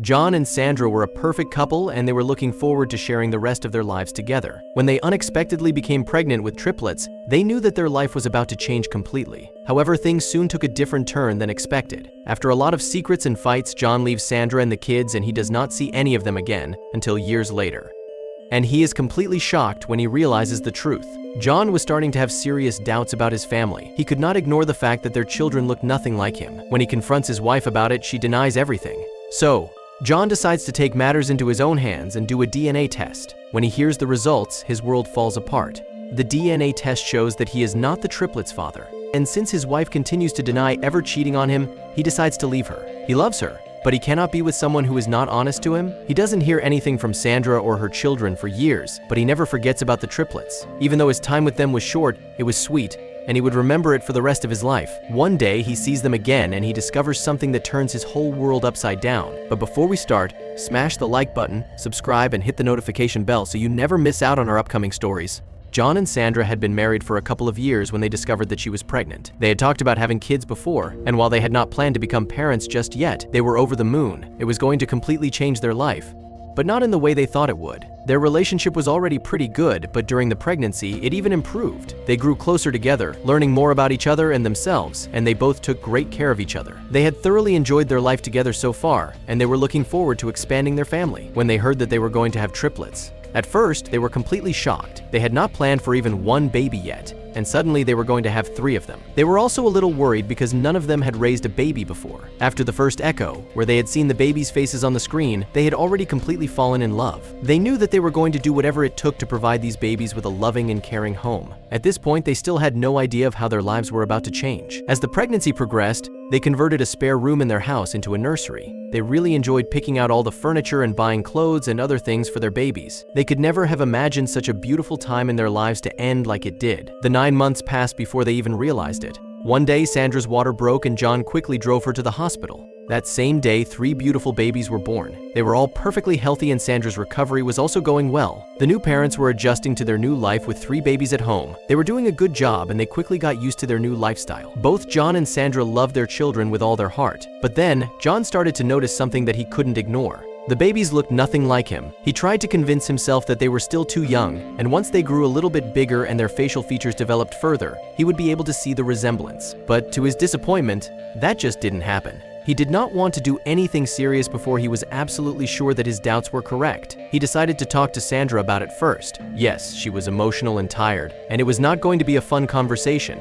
John and Sandra were a perfect couple and they were looking forward to sharing the rest of their lives together. When they unexpectedly became pregnant with triplets, they knew that their life was about to change completely. However, things soon took a different turn than expected. After a lot of secrets and fights, John leaves Sandra and the kids and he does not see any of them again until years later. And he is completely shocked when he realizes the truth. John was starting to have serious doubts about his family. He could not ignore the fact that their children looked nothing like him. When he confronts his wife about it, she denies everything. So, John decides to take matters into his own hands and do a DNA test. When he hears the results, his world falls apart. The DNA test shows that he is not the triplets' father. And since his wife continues to deny ever cheating on him, he decides to leave her. He loves her, but he cannot be with someone who is not honest to him. He doesn't hear anything from Sandra or her children for years, but he never forgets about the triplets. Even though his time with them was short, it was sweet, and he would remember it for the rest of his life. One day, he sees them again and he discovers something that turns his whole world upside down. But before we start, smash the like button, subscribe, and hit the notification bell so you never miss out on our upcoming stories. John and Sandra had been married for a couple of years when they discovered that she was pregnant. They had talked about having kids before, and while they had not planned to become parents just yet, they were over the moon. It was going to completely change their life, but not in the way they thought it would. Their relationship was already pretty good, but during the pregnancy, it even improved. They grew closer together, learning more about each other and themselves, and they both took great care of each other. They had thoroughly enjoyed their life together so far, and they were looking forward to expanding their family when they heard that they were going to have triplets. At first, they were completely shocked. They had not planned for even one baby yet, and suddenly they were going to have 3 of them. They were also a little worried because none of them had raised a baby before. After the first echo, where they had seen the babies' faces on the screen, they had already completely fallen in love. They knew that they were going to do whatever it took to provide these babies with a loving and caring home. At this point, they still had no idea of how their lives were about to change. As the pregnancy progressed, they converted a spare room in their house into a nursery. They really enjoyed picking out all the furniture and buying clothes and other things for their babies. They could never have imagined such a beautiful time in their lives to end like it did. The 9 months passed before they even realized it. One day, Sandra's water broke and John quickly drove her to the hospital. That same day, 3 beautiful babies were born. They were all perfectly healthy and Sandra's recovery was also going well. The new parents were adjusting to their new life with 3 babies at home. They were doing a good job and they quickly got used to their new lifestyle. Both John and Sandra loved their children with all their heart. But then, John started to notice something that he couldn't ignore. The babies looked nothing like him. He tried to convince himself that they were still too young, and once they grew a little bit bigger and their facial features developed further, he would be able to see the resemblance. But to his disappointment, that just didn't happen. He did not want to do anything serious before he was absolutely sure that his doubts were correct. He decided to talk to Sandra about it first. Yes, she was emotional and tired, and it was not going to be a fun conversation,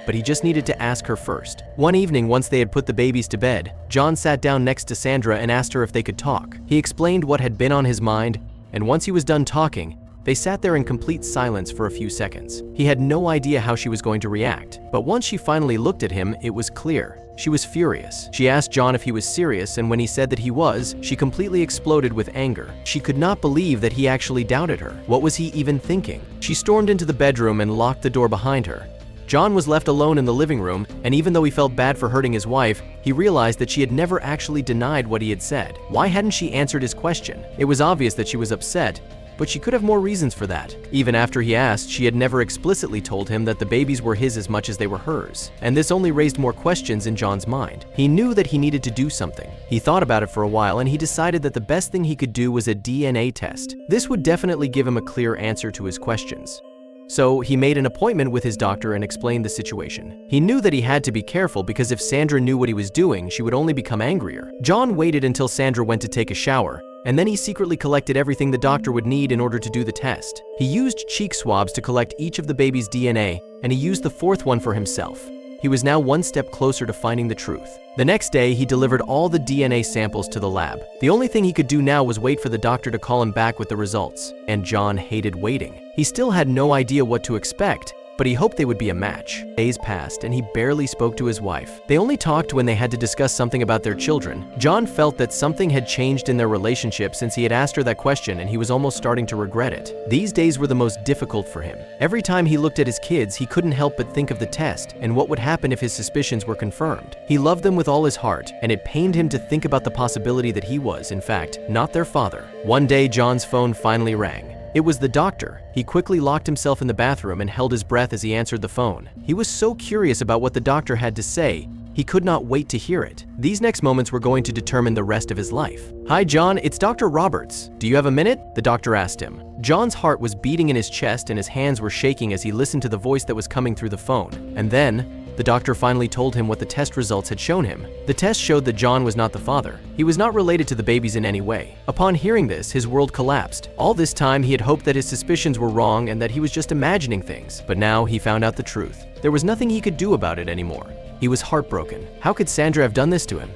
but he just needed to ask her first. One evening, once they had put the babies to bed, John sat down next to Sandra and asked her if they could talk. He explained what had been on his mind, and once he was done talking, they sat there in complete silence for a few seconds. He had no idea how she was going to react, but once she finally looked at him, it was clear. She was furious. She asked John if he was serious, and when he said that he was, she completely exploded with anger. She could not believe that he actually doubted her. What was he even thinking? She stormed into the bedroom and locked the door behind her. John was left alone in the living room, and even though he felt bad for hurting his wife, he realized that she had never actually denied what he had said. Why hadn't she answered his question? It was obvious that she was upset, but she could have more reasons for that. Even after he asked, she had never explicitly told him that the babies were his as much as they were hers, and this only raised more questions in John's mind. He knew that he needed to do something. He thought about it for a while, and he decided that the best thing he could do was a DNA test. This would definitely give him a clear answer to his questions. So he made an appointment with his doctor and explained the situation. He knew that he had to be careful because if Sandra knew what he was doing, she would only become angrier. John waited until Sandra went to take a shower, and then he secretly collected everything the doctor would need in order to do the test. He used cheek swabs to collect each of the baby's DNA, and he used the 4th one for himself. He was now one step closer to finding the truth. The next day, he delivered all the DNA samples to the lab. The only thing he could do now was wait for the doctor to call him back with the results, and John hated waiting. He still had no idea what to expect, but he hoped they would be a match. Days passed, and he barely spoke to his wife. They only talked when they had to discuss something about their children. John felt that something had changed in their relationship since he had asked her that question, and he was almost starting to regret it. These days were the most difficult for him. Every time he looked at his kids, he couldn't help but think of the test and what would happen if his suspicions were confirmed. He loved them with all his heart, and it pained him to think about the possibility that he was, in fact, not their father. One day, John's phone finally rang. It was the doctor. He quickly locked himself in the bathroom and held his breath as he answered the phone. He was so curious about what the doctor had to say, He could not wait to hear it. These next moments were going to determine the rest of his life. "Hi, John, it's Dr. Roberts. Do you have a minute?" the doctor asked him. John's heart was beating in his chest and his hands were shaking as he listened to the voice that was coming through the phone. And then, the doctor finally told him what the test results had shown him. The test showed that John was not the father. He was not related to the babies in any way. Upon hearing this, his world collapsed. All this time, he had hoped that his suspicions were wrong and that he was just imagining things. But now, he found out the truth. There was nothing he could do about it anymore. He was heartbroken. How could Sandra have done this to him?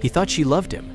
He thought she loved him.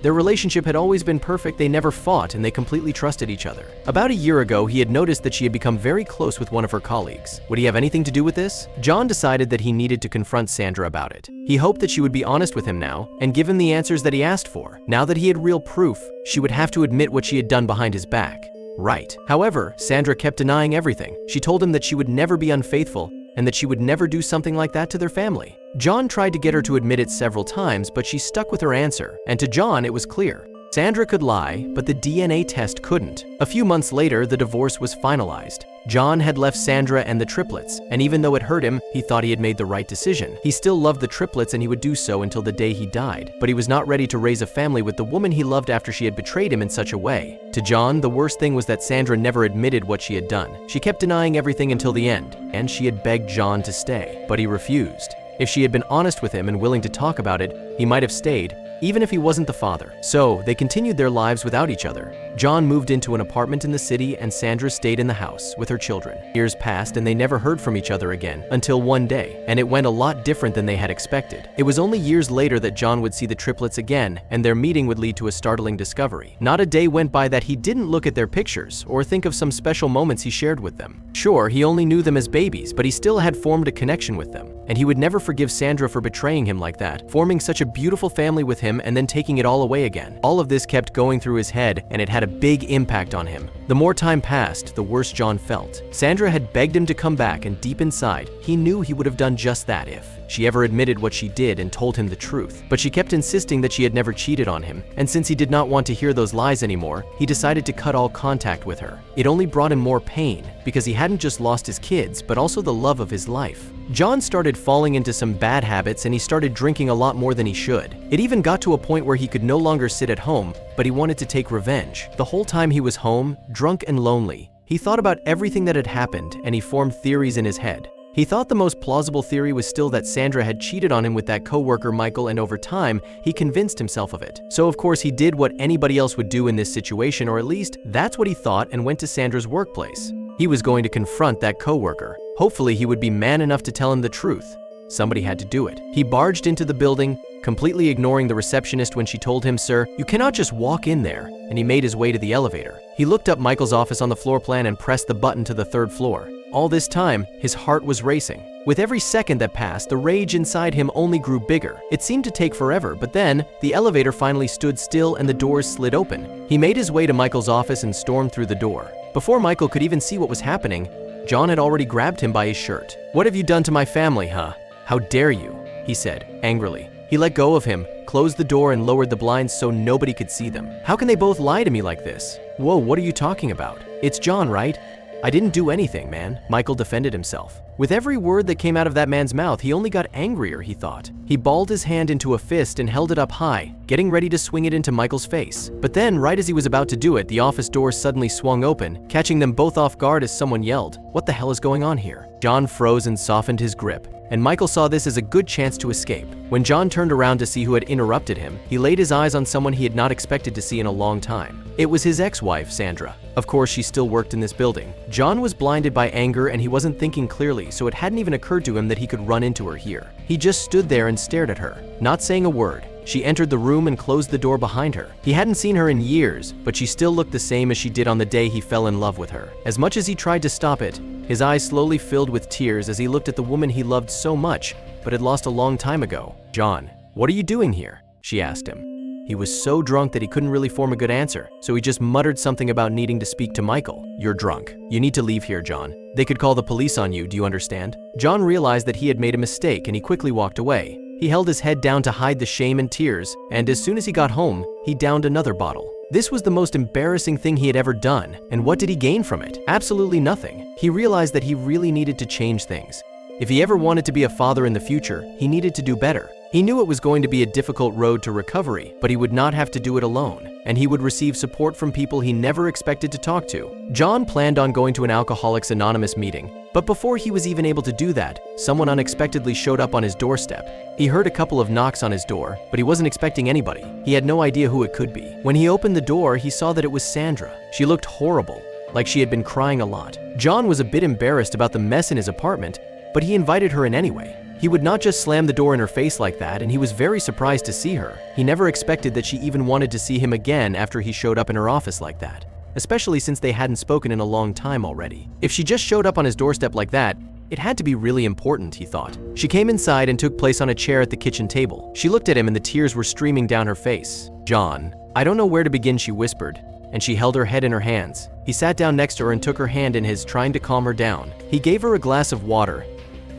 Their relationship had always been perfect, they never fought, and they completely trusted each other. About a year ago, he had noticed that she had become very close with one of her colleagues. Would he have anything to do with this? John decided that he needed to confront Sandra about it. He hoped that she would be honest with him now and give him the answers that he asked for. Now that he had real proof, she would have to admit what she had done behind his back. Right. However, Sandra kept denying everything. She told him that she would never be unfaithful and that she would never do something like that to their family. John tried to get her to admit it several times, but she stuck with her answer, and to John it was clear. Sandra could lie, but the DNA test couldn't. A few months later, the divorce was finalized. John had left Sandra and the triplets, and even though it hurt him, he thought he had made the right decision. He still loved the triplets and he would do so until the day he died, but he was not ready to raise a family with the woman he loved after she had betrayed him in such a way. To John, the worst thing was that Sandra never admitted what she had done. She kept denying everything until the end, and she had begged John to stay, but he refused. If she had been honest with him and willing to talk about it, he might have stayed, even if he wasn't the father. So, they continued their lives without each other. John moved into an apartment in the city and Sandra stayed in the house with her children. Years passed and they never heard from each other again, until one day, and it went a lot different than they had expected. It was only years later that John would see the triplets again, and their meeting would lead to a startling discovery. Not a day went by that he didn't look at their pictures or think of some special moments he shared with them. Sure, he only knew them as babies, but he still had formed a connection with them, and he would never forgive Sandra for betraying him like that, forming such a beautiful family with him and then taking it all away again. All of this kept going through his head, and it had a big impact on him. The more time passed, the worse John felt. Sandra had begged him to come back, and deep inside, he knew he would have done just that if she ever admitted what she did and told him the truth. But she kept insisting that she had never cheated on him, and since he did not want to hear those lies anymore, he decided to cut all contact with her. It only brought him more pain, because he hadn't just lost his kids, but also the love of his life. John started falling into some bad habits and he started drinking a lot more than he should. It even got to a point where he could no longer sit at home, but he wanted to take revenge. The whole time he was home, drunk and lonely, he thought about everything that had happened and he formed theories in his head. He thought the most plausible theory was still that Sandra had cheated on him with that coworker Michael, and over time, he convinced himself of it. So of course he did what anybody else would do in this situation, or at least that's what he thought, and went to Sandra's workplace. He was going to confront that coworker. Hopefully he would be man enough to tell him the truth. Somebody had to do it. He barged into the building, completely ignoring the receptionist when she told him, "Sir, you cannot just walk in there," and he made his way to the elevator. He looked up Michael's office on the floor plan and pressed the button to the 3rd floor. All this time, his heart was racing. With every second that passed, the rage inside him only grew bigger. It seemed to take forever, but then, the elevator finally stood still and the doors slid open. He made his way to Michael's office and stormed through the door. Before Michael could even see what was happening, John had already grabbed him by his shirt. "What have you done to my family, huh? How dare you?" he said, angrily. He let go of him, closed the door and lowered the blinds so nobody could see them. "How can they both lie to me like this?" "Whoa, what are you talking about? It's John, right?" "I didn't do anything, man," Michael defended himself. With every word that came out of that man's mouth, he only got angrier, he thought. He balled his hand into a fist and held it up high, getting ready to swing it into Michael's face. But then, right as he was about to do it, the office door suddenly swung open, catching them both off guard as someone yelled, "What the hell is going on here?" John froze and softened his grip, and Michael saw this as a good chance to escape. When John turned around to see who had interrupted him, he laid his eyes on someone he had not expected to see in a long time. It was his ex-wife, Sandra. Of course, she still worked in this building. John was blinded by anger and he wasn't thinking clearly, so it hadn't even occurred to him that he could run into her here. He just stood there and stared at her, not saying a word. She entered the room and closed the door behind her. He hadn't seen her in years, but she still looked the same as she did on the day he fell in love with her. As much as he tried to stop it, his eyes slowly filled with tears as he looked at the woman he loved so much, but had lost a long time ago. "John, what are you doing here?" she asked him. He was so drunk that he couldn't really form a good answer, so he just muttered something about needing to speak to Michael. "You're drunk. You need to leave here, John. They could call the police on you, do you understand?" John realized that he had made a mistake and he quickly walked away. He held his head down to hide the shame and tears, and as soon as he got home, he downed another bottle. This was the most embarrassing thing he had ever done, and what did he gain from it? Absolutely nothing. He realized that he really needed to change things. If he ever wanted to be a father in the future, he needed to do better. He knew it was going to be a difficult road to recovery, but he would not have to do it alone, and he would receive support from people he never expected to talk to. John planned on going to an Alcoholics Anonymous meeting, but before he was even able to do that, someone unexpectedly showed up on his doorstep. He heard a couple of knocks on his door, but he wasn't expecting anybody. He had no idea who it could be. When he opened the door, he saw that it was Sandra. She looked horrible, like she had been crying a lot. John was a bit embarrassed about the mess in his apartment, but he invited her in anyway. He would not just slam the door in her face like that, and he was very surprised to see her. He never expected that she even wanted to see him again after he showed up in her office like that, especially since they hadn't spoken in a long time already. If she just showed up on his doorstep like that, it had to be really important, he thought. She came inside and took place on a chair at the kitchen table. She looked at him and the tears were streaming down her face. "John, I don't know where to begin," she whispered, and she held her head in her hands. He sat down next to her and took her hand in his, trying to calm her down. He gave her a glass of water,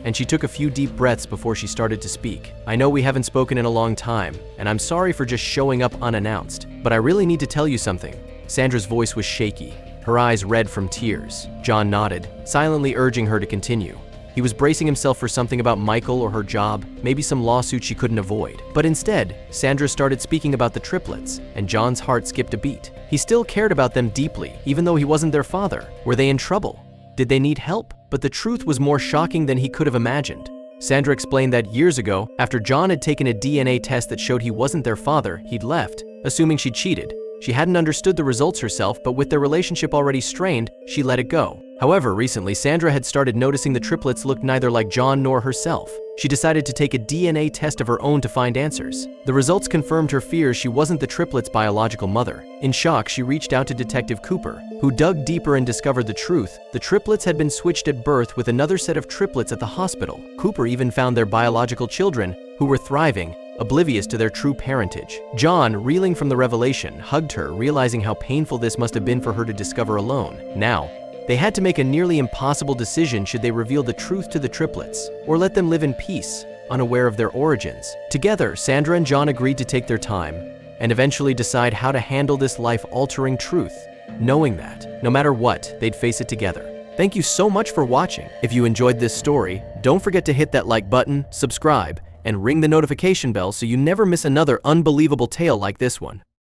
and she took a few deep breaths before she started to speak. "I know we haven't spoken in a long time, and I'm sorry for just showing up unannounced, but I really need to tell you something." Sandra's voice was shaky, her eyes red from tears. John nodded, silently urging her to continue. He was bracing himself for something about Michael or her job, maybe some lawsuit she couldn't avoid. But instead, Sandra started speaking about the triplets, and John's heart skipped a beat. He still cared about them deeply, even though he wasn't their father. Were they in trouble? Did they need help? But the truth was more shocking than he could have imagined. Sandra explained that years ago, after John had taken a DNA test that showed he wasn't their father, he'd left, assuming she'd cheated. She hadn't understood the results herself, but with their relationship already strained, she let it go. However, recently, Sandra had started noticing the triplets looked neither like John nor herself. She decided to take a DNA test of her own to find answers. The results confirmed her fears she wasn't the triplets' biological mother. In shock, she reached out to Detective Cooper, who dug deeper and discovered the truth. The triplets had been switched at birth with another set of triplets at the hospital. Cooper even found their biological children, who were thriving, oblivious to their true parentage. John, reeling from the revelation, hugged her, realizing how painful this must have been for her to discover alone. Now, they had to make a nearly impossible decision: should they reveal the truth to the triplets, or let them live in peace, unaware of their origins? Together, Sandra and John agreed to take their time, and eventually decide how to handle this life-altering truth, knowing that, no matter what, they'd face it together. Thank you so much for watching. If you enjoyed this story, don't forget to hit that like button, subscribe, and ring the notification bell so you never miss another unbelievable tale like this one.